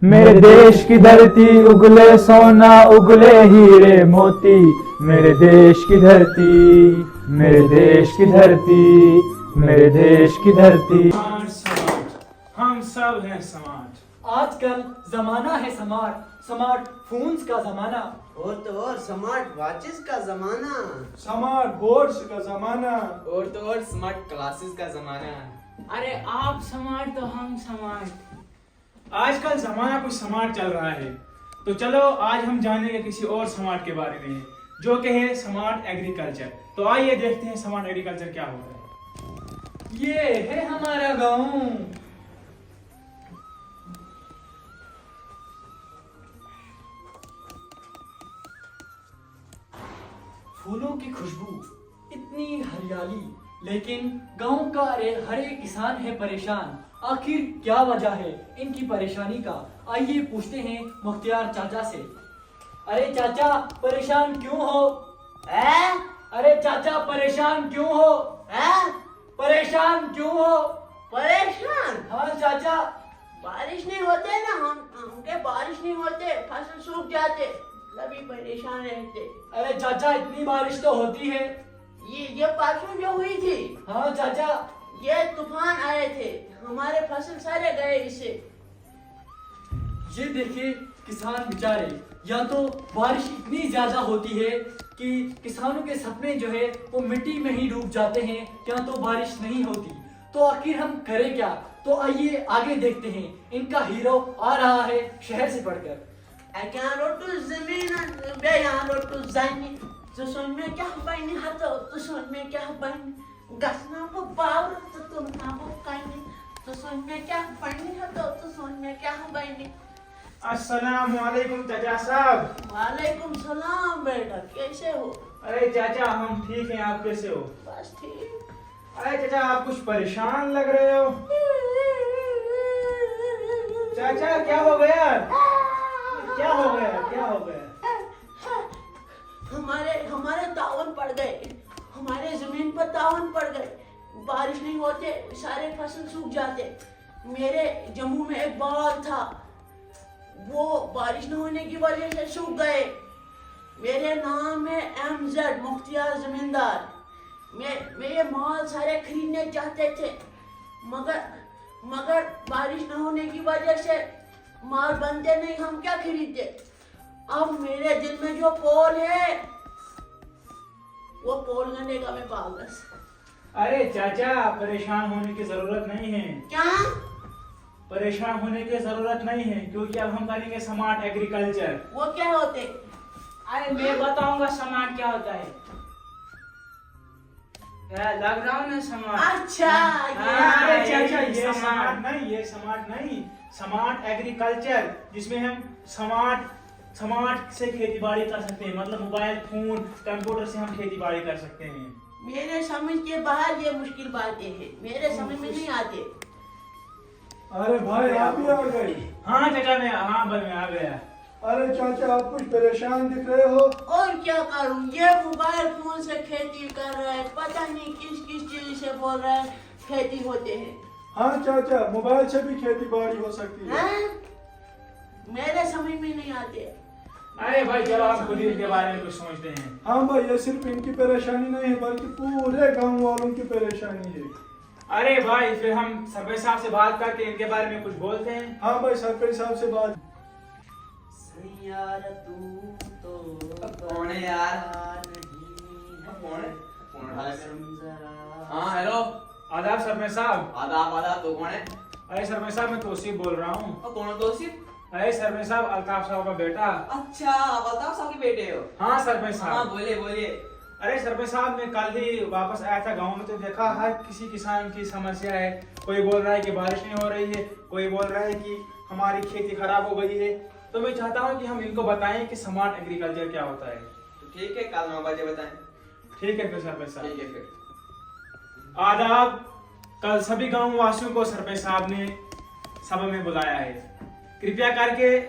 मेरे देश की धरती उगले सोना उगले हीरे मोती, मेरे देश की धरती, मेरे देश की धरती, मेरे देश की धरती। हम सब हैं स्मार्ट। आजकल जमाना है स्मार्ट फोन्स का जमाना। और स्मार्ट वॉचेस का जमाना, स्मार्ट बोर्ड्स का जमाना, और स्मार्ट क्लासेस का जमाना। अरे आप स्मार्ट तो हम स्मार्ट। आजकल जमाना कुछ स्मार्ट चल रहा है, तो चलो आज हम जानेंगे किसी और स्मार्ट के बारे में, जो कि है स्मार्ट एग्रीकल्चर। तो आइए देखते हैं स्मार्ट एग्रीकल्चर क्या होता है। ये है हमारा गांव। फूलों की खुशबू, इतनी हरियाली, लेकिन गांव का हर एक किसान है परेशान। आखिर क्या वजह है इनकी परेशानी का? आइए पूछते हैं मुख्तियार चाचा से। अरे चाचा परेशान क्यों हो? अरे चाचा परेशान क्यों हो? परेशान क्यों हो? परेशान? हाँ चाचा। बारिश नहीं होते ना, हमके बारिश नहीं होते, फसल सूख जाते, तभी परेशान रहते। अरे चाचा इतनी बारिश तो होती है। ये परसों जो हुई थी, हाँ चाचा। ये तूफान आए थे, हमारे फसल सारे गए इससे। ये देखिए किसान बेचारे, या तो बारिश इतनी ज्यादा होती है कि किसानों के सपने जो है वो मिट्टी में ही डूब जाते हैं, या तो बारिश नहीं होती। तो आखिर हम करें क्या? तो आइए आगे देखते हैं। इनका हीरो आ रहा है शहर से पढ़कर। अस्सलाम वालेकुम चाचा साहब। वालेकुम सलाम बेटा, कैसे हो? अरे चाचा हम ठीक हैं, आप कैसे हो? बस ठीक। अरे चाचा आप कुछ परेशान लग रहे हो। चाचा क्या हो गया? क्या हो गया? क्या हो गया? हमारे तावन पड़ गए, हमारे जमीन पर तावन पड़ गए। बारिश नहीं होते, सारे फसल सूख जाते। मेरे जम्मू में एक बाग था, वो बारिश न होने की वजह से सूख गए। मेरे नाम है MZ मुख्तियार जमींदार। मैं ये माल सारे खरीदने चाहते थे, मगर बारिश न होने की वजह से माल बनते नहीं, हम क्या खरीदते। अब मेरे दिल में जो पोल है, वो पोल गने का मैं पागल। अरे चाचा परेशान होने की जरूरत नहीं है। क्या? परेशान होने की जरूरत नहीं है, क्योंकि अब हम करेंगे स्मार्ट एग्रीकल्चर। वो क्या होते? अरे मैं बताऊंगा स्मार्ट क्या होता है। लग रहा हूँ ना स्मार्ट। अच्छा अरे चाचा ये स्मार्ट। स्मार्ट नहीं, ये स्मार्ट नहीं, स्मार्ट एग्रीकल्चर, जिसमें हम स्मार्ट से खेती बाड़ी कर सकते हैं। मतलब मोबाइल फोन कंप्यूटर से हम खेती बाड़ी कर सकते हैं। मेरे समझ के बाहर ये मुश्किल बातें हैं, मेरे समझ में नहीं आते। अरे भाई आप ही आ गए। हाँ चाचा मैं आ गया। अरे चाचा आप कुछ परेशान दिख रहे हो। और क्या करूं, ये मोबाइल फोन से खेती कर रहा है, पता नहीं किस किस चीज से बोल रहा है खेती होते हैं। हाँ चाचा मोबाइल से भी खेती बाड़ी हो सकती है। हैं? मेरे समझ में नहीं आते। अरे भाई चलो हम खुद ही इनके बारे में कुछ सोचते हैं। हाँ भाई ये सिर्फ इनकी परेशानी नहीं है, बल्कि पूरे गांव वालों की परेशानी है। अरे भाई फिर हम सरपंच साहब से बात करके इनके बारे में कुछ बोलते हैं। हाँ भाई सरपंच साहब से बात। यार तू तो कौन है यार? कौन है? हाँ हेलो। आदाब सरपंच साहब। आदाब तो कौन है? अरे सरपंच साहब मैं तौसीफ बोल रहा हूँ। कौन है तौसीफ? अरे सरपंच साहब अल्ताफ साहब का बेटा। अच्छा बताओ साहब के बेटे हो? हाँ सरपंच हाँ साहब। बोलिए। अरे सरपंच साहब मैं कल ही वापस आया था गांव में, तो देखा हर किसी किसान की समस्या है। कोई बोल रहा है कि बारिश नहीं हो रही है, कोई बोल रहा है कि हमारी खेती खराब हो गई है। तो मैं चाहता हूँ कि हम इनको बताएं कि स्मार्ट एग्रीकल्चर क्या होता है। तो ठीक है, कल 9 बजे बताएं। ठीक है फिर सरपंच साहब। ठीक है फिर। आदाब। कल सभी गांव वासियों को सरपंच साहब ने सभा में बुलाया है। कृपया करके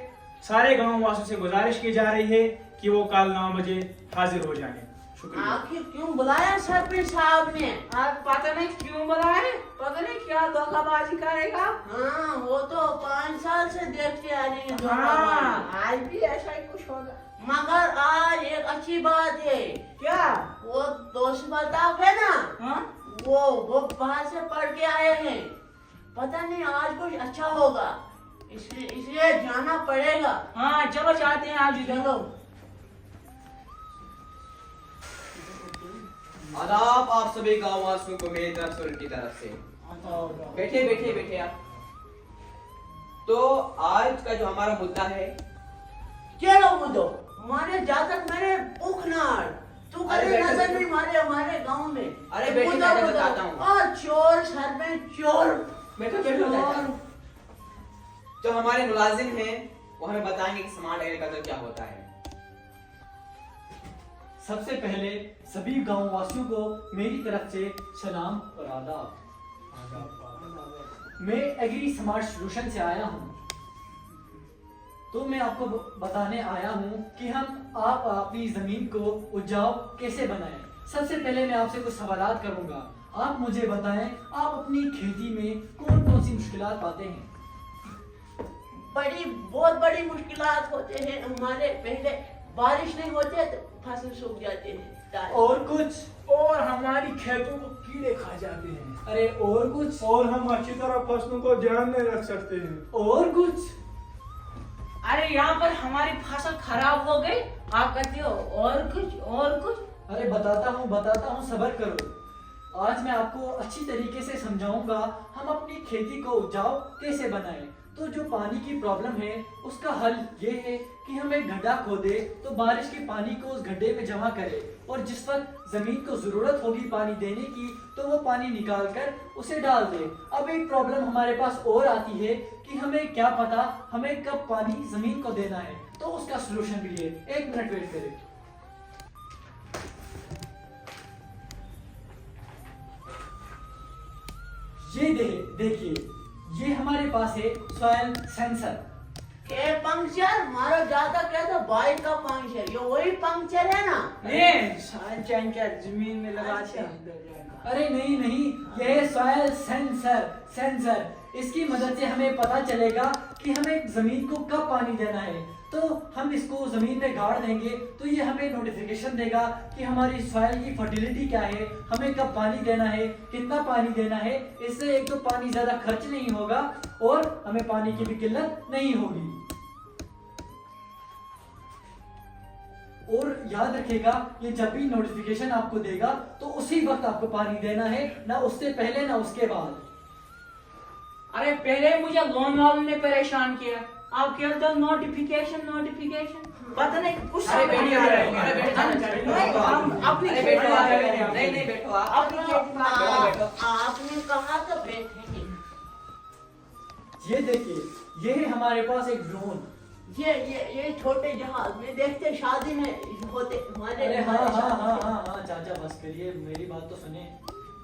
सारे गांव वासियों से गुजारिश की जा रही है कि वो कल 9 बजे हाजिर हो जाएं। शुक्रिया। आखिर क्यों बुलाया सरपंच साहब ने? आज पता नहीं क्यों बुलाए, पता नहीं क्या धोखाबाजी करेगा। हाँ, वो तो 5 साल से देखते आ रही है हाँ, आज भी ऐसा ही कुछ होगा। मगर आज एक अच्छी बात है। क्या? वो दोस्त बताओ है ना, हाँ? वो बाहर से पढ़ के आए हैं। पता नहीं आज कुछ अच्छा होगा, इसलिए जाना पड़ेगा। हाँ चलो जाते हैं आज इधर। चलो। आदाब आप सभी गाँव वासियों को मेरी तरफ से उनकी तरफ से। बैठे बैठे बैठे आप। तो आज का जो हमारा मुद्दा है, चलो मुझो मारे जातक मेरे पुखनार तू अरे कभी बैठो, नजर बैठो। नहीं मारे हमारे गांव में। अरे बैठो, मुझो, मैं मुझो। बताता हूँ। और चोर सर में चोर। बैठो बैठो चाचा। जो हमारे मुलाजिम हैं वो हमें बताएंगे कि स्मार्ट एग्रीकल्चर क्या होता है। सबसे पहले सभी गांव वासियों को मेरी तरफ से सलाम और आदाब। मैं एग्री स्मार्ट सॉल्यूशन से आया हूँ। तो मैं आपको बताने आया हूँ कि हम आप अपनी जमीन को उपजाऊ कैसे बनाएं। सबसे पहले मैं आपसे कुछ सवालात करूंगा, आप मुझे बताएं आप अपनी खेती में कौन कौन सी मुश्किलात पाते हैं। बहुत बड़ी मुश्किलात होते हैं हमारे। पहले बारिश नहीं होते तो फसल सूख जाते हैं। और कुछ? और हमारी खेतों को कीड़े खा जाते हैं। अरे और कुछ? और हम अच्छी तरह फसलों को ध्यान नहीं रख सकते हैं। और कुछ? अरे यहाँ पर हमारी फसल खराब हो गई, आप कहते हो और कुछ और कुछ। अरे बताता हूँ, सब्र करो। आज मैं आपको अच्छी तरीके से समझाऊंगा हम अपनी खेती को उपजाऊ कैसे बनाएं। तो जो पानी की प्रॉब्लम है उसका हल ये है कि हम एक गड्ढा खोदे तो बारिश के पानी को उस गड्ढे में जमा करें और जिस वक्त जमीन को जरूरत होगी पानी देने की तो वो पानी निकाल कर उसे डाल दे। अब एक प्रॉब्लम हमारे पास और आती है कि हमें क्या पता हमें कब पानी जमीन को देना है, तो उसका सलूशन भी है। 1 मिनट वेट करें। ये देखिए ये हमारे पास है सॉइल सेंसर। ये पंक्चर मारो जाता क्या था बाइक का पंक्चर, ये वही पंक्चर है ना? ये सनचाइन क्या जमीन में लगाते हैं? अरे नहीं, ये सॉइल सेंसर इसकी मदद से हमें पता चलेगा कि हमें जमीन को कब पानी देना है। तो हम इसको जमीन में गाड़ देंगे तो ये हमें नोटिफिकेशन देगा कि हमारी सॉइल की फर्टिलिटी क्या है, हमें कब पानी देना है, कितना पानी देना है। इससे एक तो पानी ज्यादा खर्च नहीं होगा और हमें पानी की भी किल्लत नहीं होगी। और याद रखिएगा ये जब भी नोटिफिकेशन आपको देगा तो उसी वक्त आपको पानी देना है, ना उससे पहले ना उसके बाद। अरे पहले मुझे लोन वालों ने परेशान किया, आप क्या तो नोटिफिकेशन पता नहीं कुछ अरे समझ नहीं बैठिए, आ रहा है। अरे बैठो, हम अपनी अरे खेती बैठो आप, बाड़ी करेंगे। नहीं बैठो आप। अपनी खेती बाड़ी करेंगे। आपने कहा तो बैठेंगे। ये देखिए ये है हमारे पास एक ड्रोन। ये छोटे जहाज में देखते शादी में होते हमारे। अरे हाँ चाचा बस करिए, मेरी बात तो सुने।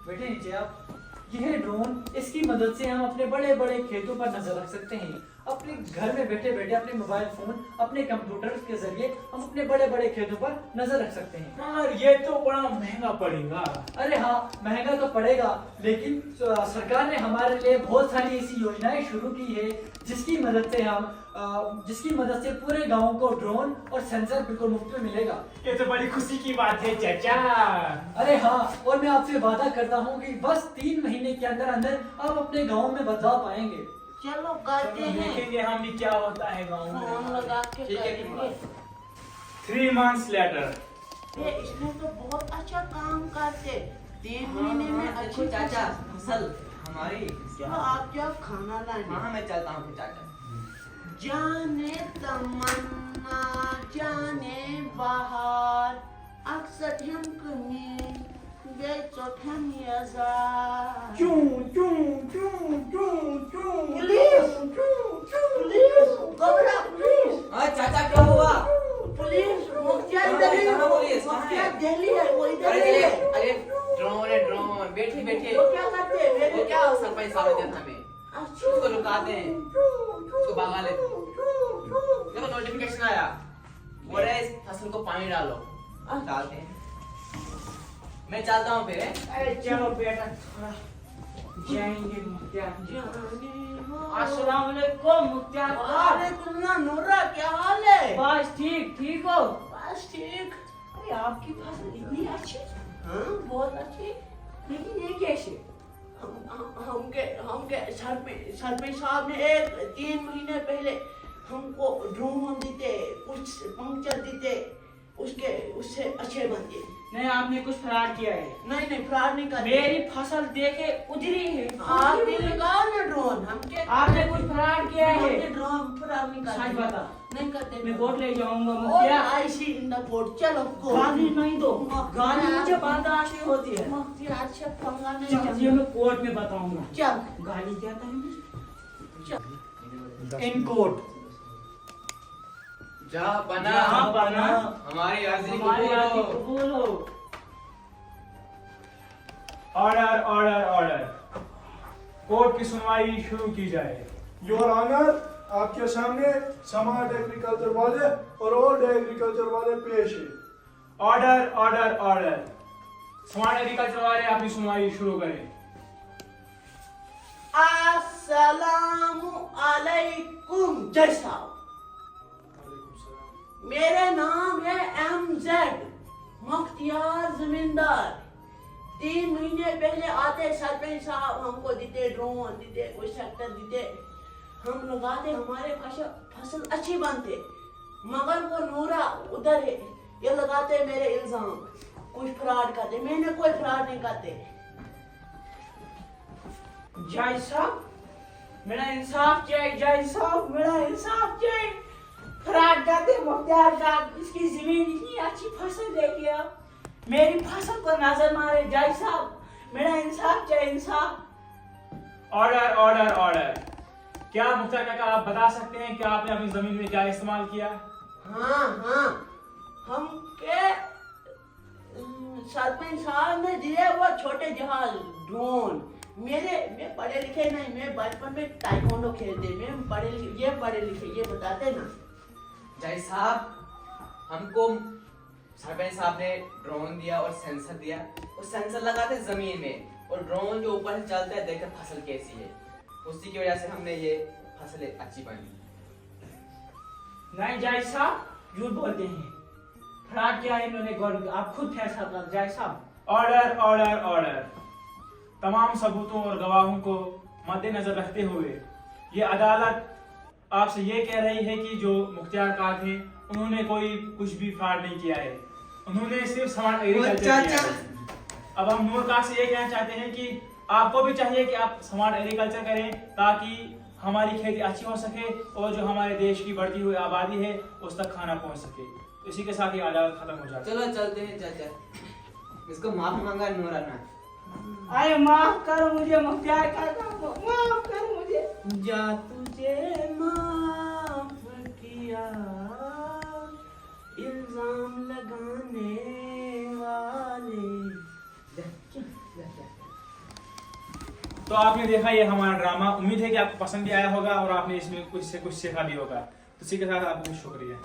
बैठे नीचे आप। यह ड्रोन, इसकी मदद से हम अपने बड़े बड़े खेतों पर नजर रख सकते हैं। अपने घर में बैठे बैठे अपने मोबाइल फोन, अपने कंप्यूटर के जरिए हम अपने बड़े बड़े खेतों पर नजर रख सकते हैं। मगर ये तो बड़ा महंगा पड़ेगा। अरे हाँ महंगा तो पड़ेगा, लेकिन सरकार ने हमारे लिए बहुत सारी ऐसी योजनाएं शुरू की है जिसकी मदद से पूरे गांव को ड्रोन और सेंसर बिल्कुल मुफ्त में मिलेगा। ये तो बड़ी खुशी की बात है चाचा। अरे हाँ, और मैं आपसे वादा करता हूँ कि बस 3 महीने के अंदर अंदर आप अपने गांव में बदलाव पाएंगे। चलो करते हैं, देखेंगे हम भी क्या होता है गाँव फोन में। लगा के ठीक है, करेंगे। 3 months later। ये इसमें तो बहुत अच्छा काम करते। 3 महीने में देखो अच्छी चाचा, फसल हमारी। चलो आप क्या खाना लाने। हाँ मैं चलता हूँ फिर चाचा। जाने तमन्ना जाने बाहर अक्सर हम कमी बेचो हम याजार। पुलिस घबरा, पुलिस चाचा क्या हुआ? पुलिस मुख्तियार कहाँ दिल्ली है? कहाँ पुलिस? कहाँ है? मुख्तियार दिल्ली है, वो इधर अरे है। अरे ड्रोन है ड्रोन, बैठिए बैठिए। वो क्या करते हैं वो क्या सरपंच साहब देते हमें, अच्छा उसको रुकाते हैं, उसको भगा लेते। देखो नोटिफिकेशन आया, बोल रहे इस फसल को पानी डालो। डालते हैं। मैं चलता हूँ फिर हैं? अरे चलो बेटा थोड़ा जाएंगे मुख्तियार जी। अस्सलाम वालेकुम मुख्तियार साहब। वालेकुम नूरा, क्या हाल है? बस ठीक ठीक हो? बस ठीक। अरे आपकी फसल इतनी अच्छी, हाँ बहुत अच्छी। लेकिन ये कैसे? हमके सरपंच साहब ने 3 महीने पहले हमको ड्रोन देते, कुछ पंक्चर देते, उससे अच्छे बनते। नहीं आपने कुछ फ्रॉड किया है। नहीं फ्रॉड नहीं करते। मेरी फसल देखे उधरी है। आपने लगाओ ना ड्रोन, हमके आपने कुछ फ्रॉड किया है। हमके ड्रोन फ्रॉड नहीं करते। सच बता। नहीं करते। मैं कोर्ट ले जाऊंगा और मुख्तियार। I see in the court. चलो गाली नहीं दो, गाली मुझे बर्दाश्त नहीं होती है। मुख्तियार से पंगा नहीं चल ये मैं कोर्ट में बताऊंगा। चल गाली देता है मुझे। चल। इन कोर्ट जा बना जहाँ बना हमारी अर्जी हमारी आदमी कबूल हो। कबूल हो। Order order order. कोर्ट की सुनवाई शुरू की जाए। योर ऑनर, आपके सामने समार्ट एग्रीकल्चर वाले और ओल्ड एग्रीकल्चर वाले पेश है। Order order order. Smart agriculture वाले अपनी सुनवाई शुरू करें। अस्सलामु अलैकुम। जय साहब, मेरा नाम है MZ मुख्तियार जमींदार। 3 महीने पहले आते सरपंच साहब हमको देते ड्रोन देते, कोई सेक्टर देते, हम लगाते, हमारे फसल अच्छी बनते। मगर वो नूरा उधर है, ये लगाते मेरे इल्जाम, कुछ फ्रॉड करते। मैंने कोई फ्रॉड नहीं करते। जय साहब मेरा इंसाफ चाहिए। जय साहब मेरा इंसाफ चाहिए। फ्रॉड करते मुख्तियार का, इसकी जमीन इतनी अच्छी फसल दे गया, मेरी फसल को नजर मारे। जय साहब मेरा इंसाफ चाहिए, इंसाफ। Order order order. क्या मुख्तार काका आप बता सकते हैं कि आपने अपनी जमीन में क्या इस्तेमाल किया? हाँ हम के सरपंच साहब ने दिए वो छोटे जहाज ड्रोन। मैं पढ़े लिखे नहीं, मैं बचपन में ताइक्वांडो खेलते, मैं पढ़े लिखे ये बताते ना। जय साहब, हमको सरपंच साहब ने ड्रोन दिया और सेंसर दिया, और सेंसर लगाते जमीन में, और ड्रोन जो ऊपर से चलता है देखकर फसल कैसी है, उसी की वजह से हमने ये फसलें अच्छी बनी। नहीं जय साहब झूठ बोलते हैं, फ्रॉड किया है इन्होंने गवर्नमेंट। आप खुद फैसला कर जय साहब। Order order order. तमाम सबूतों और गवाहों को मद्देनजर रखते हुए ये अदालत आपसे ये कह रही है कि जो मुख्तियार कार थे उन्होंने कोई कुछ भी फ्रॉड नहीं किया है, उन्होंने सिर्फ स्मार्ट एग्रीकल्चर किया है। अब हम नूर कार से ये कहना चाहते हैं कि आपको भी चाहिए कि आप स्मार्ट एग्रीकल्चर करें ताकि हमारी खेती अच्छी हो सके और जो हमारे देश की बढ़ती हुई आबादी है उस तक खाना पहुंच सके। तो इसी के साथ ये अदालत खत्म हो जाती है। चलो चलते हैं, चल इसको माफ मांगा नूराना। अरे माफ करो मुझे मुख्तियार काका, माफ करो मुझे। जा तुझे माफ किया इल्जाम लगाने वाले। तो आपने देखा ये हमारा ड्रामा, उम्मीद है कि आपको पसंद भी आया होगा और आपने इसमें कुछ से कुछ सीखा भी होगा। तो इसी के साथ आपको शुक्रिया।